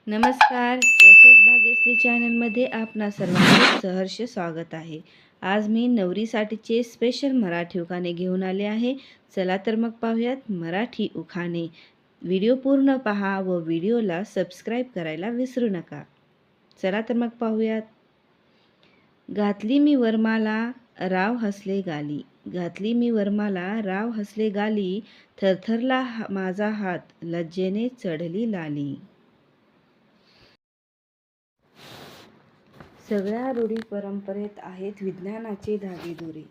नमस्कार, यशस भाग्यश्री चॅनलमध्ये आपणा सर्वांचे सहर्ष स्वागत आहे. आज मी नवरीसाठीचे स्पेशल मराठी उखाणे घेऊन आले आहे. चला तर मग पाहूयात मराठी उखाणे. व्हिडिओ पूर्ण पहा व व्हिडिओला सबस्क्राईब करायला विसरू नका. चला तर मग पाहूयात. घातली मी वरमाला राव हसले गाली. घातली मी वरमाला राव हसले गाली. थरथरला माझा हात लज्जेने चढली लाली. सगळ्या रूढी परंपरेत आहेत विज्ञानाचे धागेदोरे.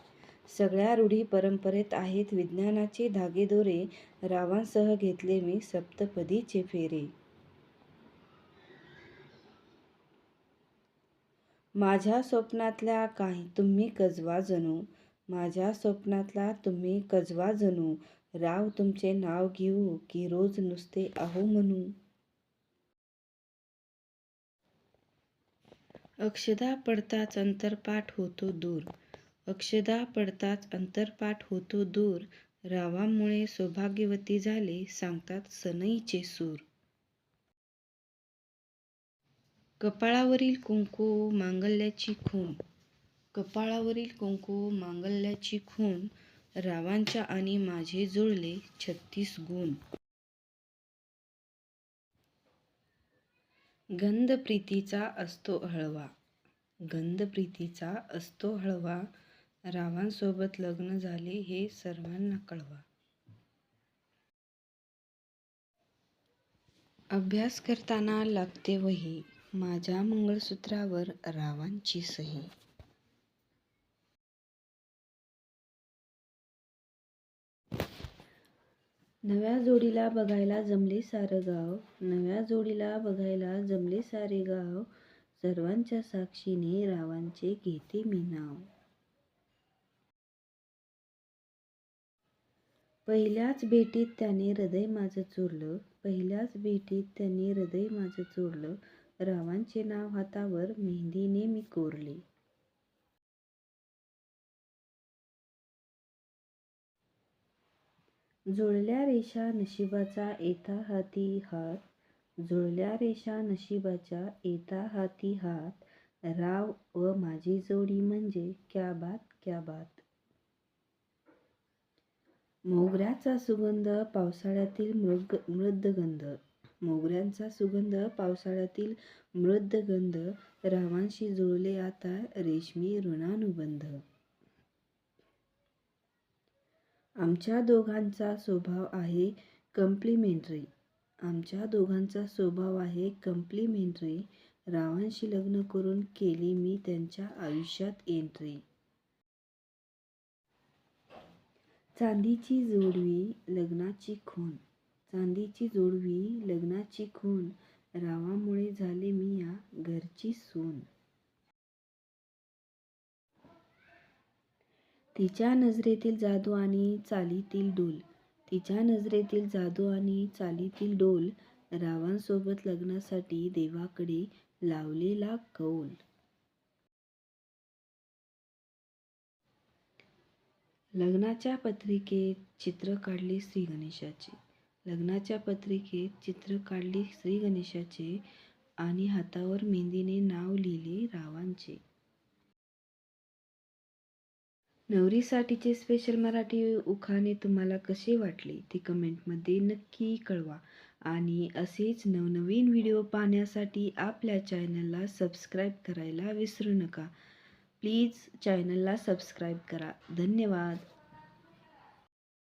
सगळ्या रूढी परंपरेत आहेत विज्ञानाचे धागेदोरे. रावांसह घेतले मी सप्तपदीचे फेरे. माझ्या स्वप्नातल्या काही तुम्ही कजवा जणू. माझ्या स्वप्नातला तुम्ही कजवा जणू. राव तुमचे नाव घेऊ की रोज नुसते अहो म्हणू. अक्षदा पडताच अंतरपाठ होतो दूर. अक्षदा पडताच अंतरपाठ होतो दूर. रावामुळे सौभाग्यवती झाले सांगतात सनईचे सूर. कपाळावरील कुंकू मांगल्याची खूण. कपाळावरील कुंकू मांगल्याची खूण. रावांच्या आणि माझे जुळले 36 गुण. गंध प्रीतीचा असतो हळवा. गंध प्रीतीचा असतो हळवा. रावांसोबत लग्न झाले हे सर्वांना कळवा. अभ्यास करताना लागते वही. माझ्या मंगळसूत्रावर रावांची सही. नव्या जोडीला बघायला जमले सारं गाव. नव्या जोडीला बघायला जमले सारे गाव. सर्वांच्या साक्षीने रावांचे घेते मी नाव. पहिल्याच भेटीत त्याने हृदय माझं चोरलं. पहिल्याच भेटीत त्याने हृदय माझं चोरलं. रावांचे नाव हातावर मेहंदीने मी कोरले. जुळल्या रेषा नशिबाचा येता हाती हात. जुळल्या रेषा नशिबाच्या येता हाती हात. राव व माझी जोडी म्हणजे क्या बात क्या बात. मोगऱ्याचा सुगंध पावसाळ्यातील मृद गंध. मोगऱ्यांचा सुगंध पावसाळ्यातील मृद गंध. रावांशी जुळले आता रेशमी ऋणानुबंध. आमच्या दोघांचा स्वभाव आहे कॉम्प्लिमेंटरी. आमच्या दोघांचा स्वभाव आहे कॉम्प्लिमेंटरी. रावांशी लग्न करून केली मी त्यांच्या आयुष्यात एंट्री. चांदीची जोडवी लग्नाची खूण. चांदीची जोडवी लग्नाची खूण. रावामुळे झाले मी या घरची सून. तिच्या नजरेतील जादू आणि चालीतील डोल. तिच्या नजरेतील जादू आणि चालीतील डोल. रावांसोबत लग्नासाठी देवाकडे लावलेला कौल. लग्नाच्या पत्रिकेत चित्र काढले श्री गणेशाचे. लग्नाच्या पत्रिकेत चित्र काढले श्री गणेशाचे आणि हातावर मेहंदीने नाव लिहिले रावांचे. नवरीसाठीचे स्पेशल मराठी उखाणे तुम्हाला कसे वाटले ते कमेंटमध्ये नक्की कळवा. आणि असेच नवनवीन व्हिडिओ पाहण्यासाठी आपल्या चॅनलला सबस्क्राईब करायला विसरू नका. प्लीज चॅनलला सबस्क्राईब करा. धन्यवाद.